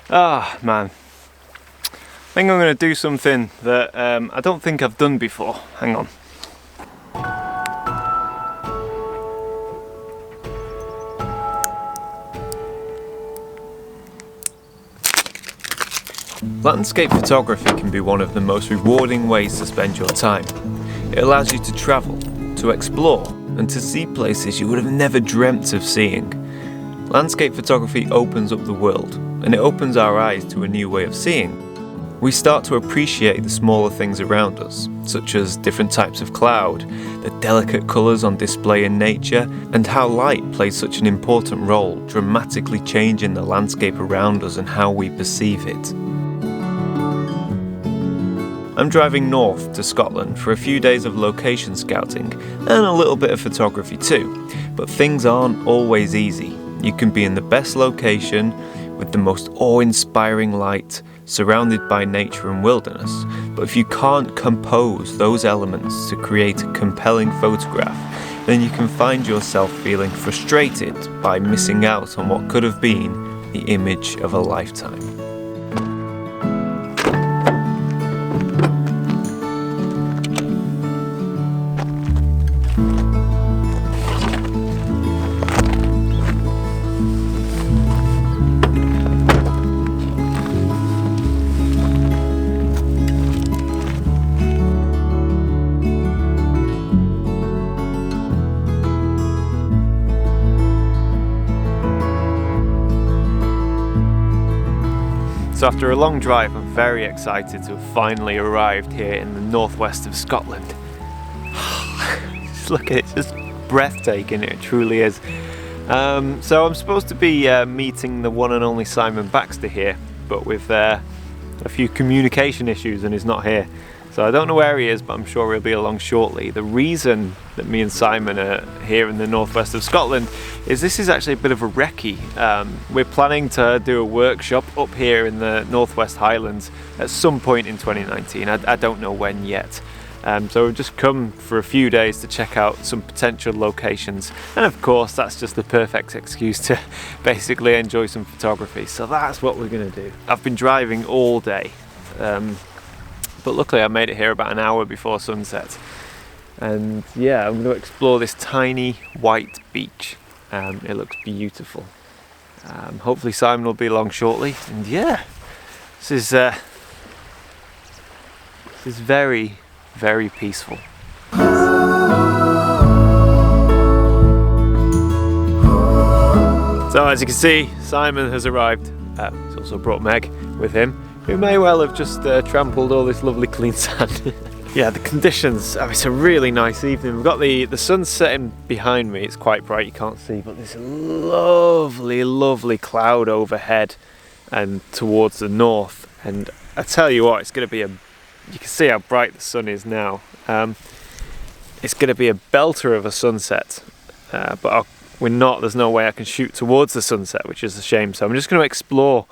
Ah, man. I think I'm going to do something that I don't think I've done before. Hang on. Landscape photography can be one of the most rewarding ways to spend your time. It allows you to travel, to explore, and to see places you would have never dreamt of seeing. Landscape photography opens up the world, and it opens our eyes to a new way of seeing. We start to appreciate the smaller things around us, such as different types of cloud, the delicate colours on display in nature, and how light plays such an important role, dramatically changing the landscape around us and how we perceive it. I'm driving north to Scotland for a few days of location scouting and a little bit of photography too, but things aren't always easy. You can be in the best location with the most awe-inspiring light, surrounded by nature and wilderness, but if you can't compose those elements to create a compelling photograph, then you can find yourself feeling frustrated by missing out on what could have been the image of a lifetime. So after a long drive, I'm very excited to have finally arrived here in the northwest of Scotland. Just look at it, it's just breathtaking, it truly is. So I'm supposed to be meeting the one and only Simon Baxter here, but with a few communication issues and he's not here. So I don't know where he is, but I'm sure he'll be along shortly. The reason that me and Simon are here in the northwest of Scotland is this is actually a bit of a recce. We're planning to do a workshop up here in the Northwest Highlands at some point in 2019. I don't know when yet. So we've just come for a few days to check out some potential locations. And of course, that's just the perfect excuse to basically enjoy some photography. So that's what we're gonna do. I've been driving all day. But luckily I made it here about an hour before sunset. And yeah, I'm going to explore this tiny white beach. It looks beautiful. Hopefully Simon will be along shortly. And yeah, this is very, very peaceful. So as you can see, Simon has arrived. He's also brought Meg with him, who may well have just trampled all this lovely clean sand. Yeah, the conditions, it's a really nice evening. We've got the sun setting behind me. It's quite bright, you can't see, but there's a lovely, lovely cloud overhead and towards the north. And I tell you what, it's going to be you can see how bright the sun is now. It's going to be a belter of a sunset, but there's no way I can shoot towards the sunset, which is a shame. So I'm just going to explore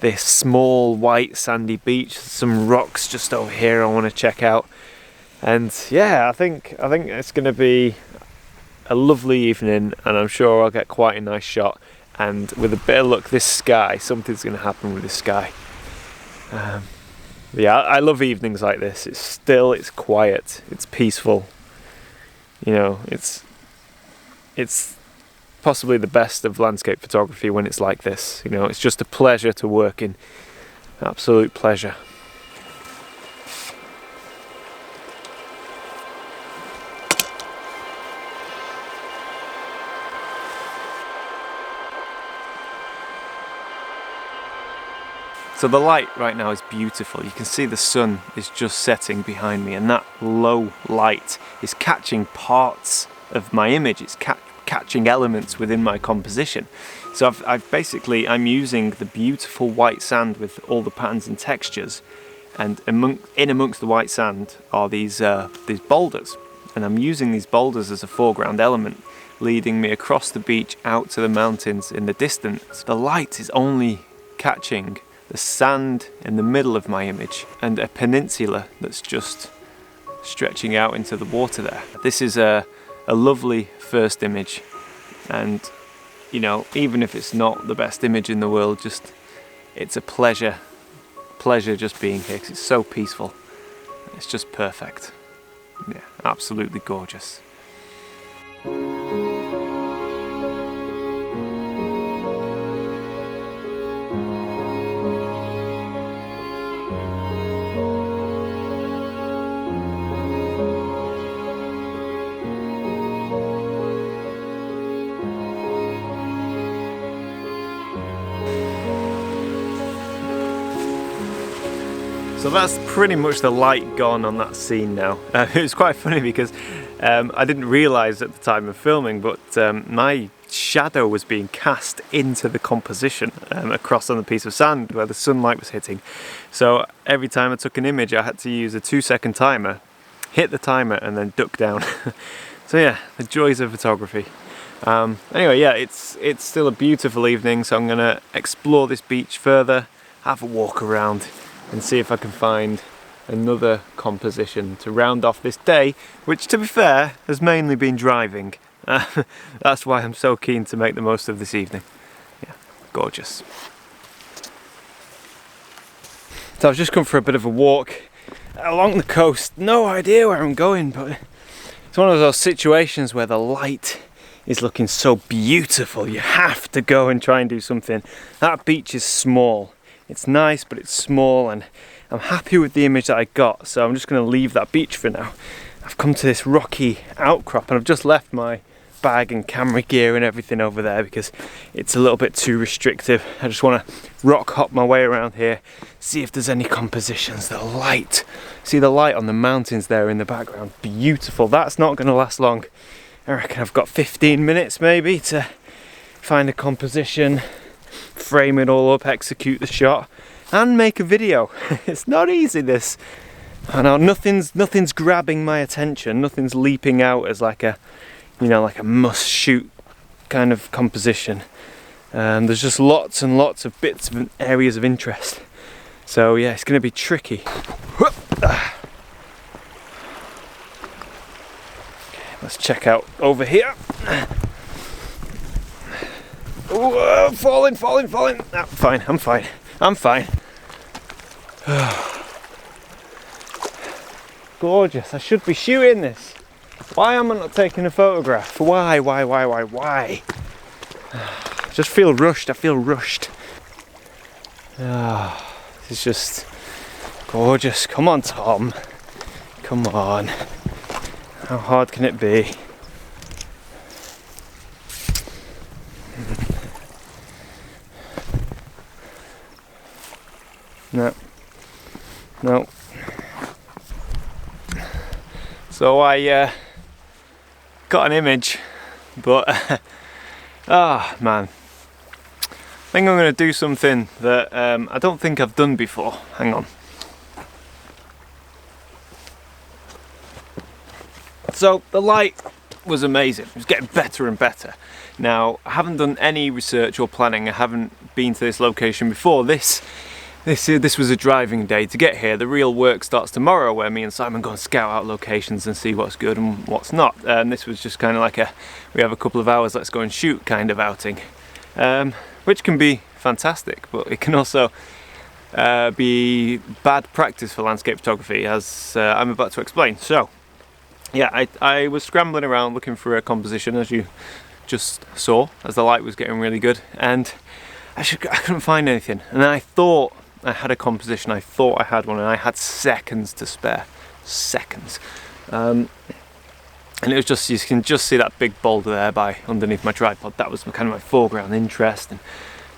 this small white sandy beach. Some rocks just over here I want to check out, and yeah, I think it's going to be a lovely evening, and I'm sure I'll get quite a nice shot. And with a bit of luck, this sky, something's going to happen with this sky. Yeah, I love evenings like this. It's still, it's quiet, it's peaceful. You know, it's possibly the best of landscape photography when it's like this. You know, it's just a pleasure to work in. Absolute pleasure. So the light right now is beautiful. You can see the sun is just setting behind me, and that low light is catching parts of my image. It's catching elements within my composition. So I'm using the beautiful white sand with all the patterns and textures, and in amongst the white sand are these boulders, and I'm using these boulders as a foreground element, leading me across the beach out to the mountains in the distance. The light is only catching the sand in the middle of my image and a peninsula that's just stretching out into the water there. This is a lovely first image, and you know, even if it's not the best image in the world, just it's a pleasure just being here because it's so peaceful. It's just perfect. Yeah, absolutely gorgeous. So that's pretty much the light gone on that scene now. It was quite funny because I didn't realise at the time of filming, but my shadow was being cast into the composition across on the piece of sand where the sunlight was hitting. So every time I took an image I had to use a 2-second timer, hit the timer and then duck down. So yeah, the joys of photography. Anyway, yeah, it's still a beautiful evening, so I'm going to explore this beach further, have a walk around and see if I can find another composition to round off this day, which to be fair has mainly been driving. That's why I'm so keen to make the most of this evening. Yeah, gorgeous. So I've just come for a bit of a walk along the coast. No idea where I'm going, but it's one of those situations where the light is looking so beautiful you have to go and try and do something. That beach is small. It's nice, but it's small, and I'm happy with the image that I got, so I'm just going to leave that beach for now. I've come to this rocky outcrop and I've just left my bag and camera gear and everything over there because it's a little bit too restrictive. I just want to rock hop my way around here, see if there's any compositions. The light, see the light on the mountains there in the background, beautiful. That's not going to last long. I reckon I've got 15 minutes maybe to find a composition, frame it all up, execute the shot and make a video. It's not easy, this. I know nothing's grabbing my attention, nothing's leaping out as like a, you know, like a must shoot kind of composition. There's just lots and lots of bits of areas of interest. So yeah, it's going to be tricky. Okay, let's check out over here. Whoa, falling. No, I'm fine. Gorgeous. I should be shooting this. Why am I not taking a photograph? Why? I just feel rushed. I feel rushed. This is just gorgeous. Come on, Tom. Come on. How hard can it be? No. So I got an image, but man, I think I'm going to do something that I don't think I've done before. Hang on. So the light was amazing. It was getting better and better. Now, I haven't done any research or planning. I haven't been to this location before. This was a driving day to get here. The real work starts tomorrow, where me and Simon go and scout out locations and see what's good and what's not. This was just kind of like we have a couple of hours, let's go and shoot kind of outing, which can be fantastic, but it can also be bad practice for landscape photography, as I'm about to explain. So yeah, I was scrambling around looking for a composition, as you just saw, as the light was getting really good, and I couldn't find anything. And I thought I had a composition, I thought I had one, and I had seconds to spare. Seconds. And it was just, you can just see that big boulder there by underneath my tripod. That was kind of my foreground interest,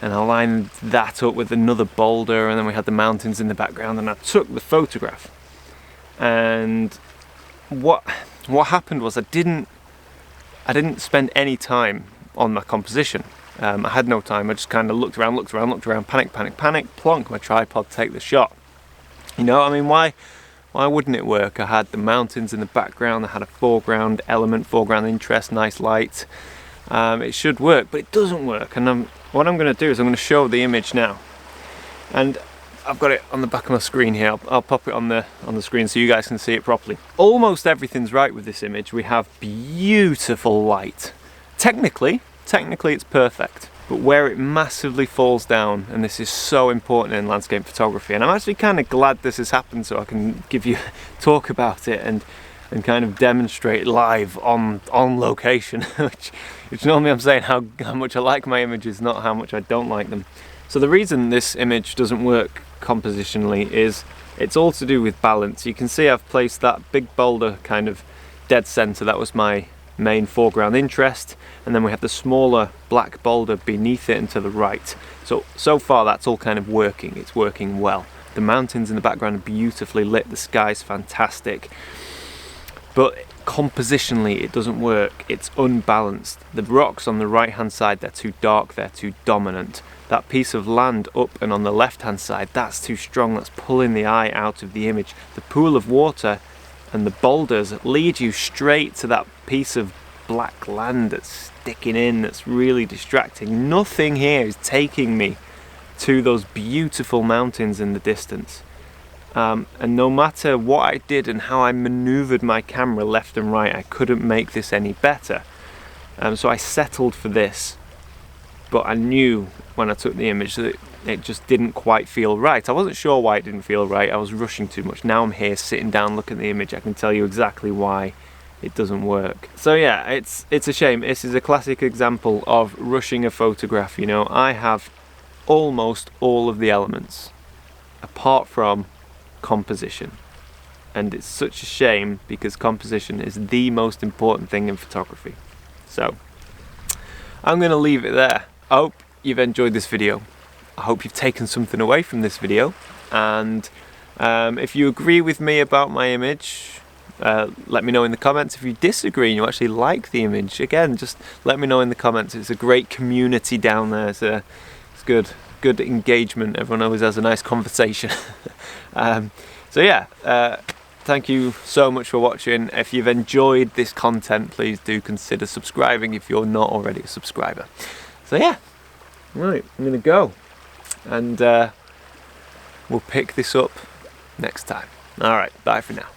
and I lined that up with another boulder, and then we had the mountains in the background, and I took the photograph. And what happened was I didn't spend any time on my composition. I had no time. I just kind of looked around, panic, plonk my tripod, take the shot. You know, I mean, why wouldn't it work? I had the mountains in the background, I had a foreground element, foreground interest, nice light. It should work, but it doesn't work. And what I'm going to do is I'm going to show the image now. And I've got it on the back of my screen here. I'll pop it on the screen so you guys can see it properly. Almost everything's right with this image. We have beautiful light. Technically it's perfect. but where it massively falls down, and this is so important in landscape photography, and I'm actually kind of glad this has happened so I can give you talk about it and kind of demonstrate live on location, which normally I'm saying how much I like my images, not how much I don't like them. So the reason this image doesn't work compositionally is it's all to do with balance. You can see I've placed that big boulder kind of dead center. That was my main foreground interest, and then we have the smaller black boulder beneath it and to the right. So far that's all kind of working. It's working well. The mountains in the background are beautifully lit, the sky's fantastic, but compositionally it doesn't work. It's unbalanced. The rocks on the right hand side, they're too dark, they're too dominant. That piece of land up and on the left hand side, that's too strong, that's pulling the eye out of the image. The pool of water and the boulders lead you straight to that piece of black land that's sticking in, that's really distracting. Nothing here is taking me to those beautiful mountains in the distance. And no matter what I did and how I maneuvered my camera left and right, I couldn't make this any better. So I settled for this, but I knew when I took the image that it just didn't quite feel right. I wasn't sure why it didn't feel right. I was rushing too much. Now I'm here sitting down looking at the image, I can tell you exactly why it doesn't work. So yeah, it's a shame. This is a classic example of rushing a photograph. You know, I have almost all of the elements apart from composition, and it's such a shame because composition is the most important thing in photography. So I'm gonna leave it there. I hope you've enjoyed this video. I hope you've taken something away from this video, and if you agree with me about my image, let me know in the comments. If you disagree and you actually like the image, again, just let me know in the comments. It's a great community down there. It's good engagement. Everyone always has a nice conversation. So yeah, thank you so much for watching. If you've enjoyed this content, please do consider subscribing if you're not already a subscriber. So yeah, right, I'm gonna go, and we'll pick this up next time. All right, bye for now.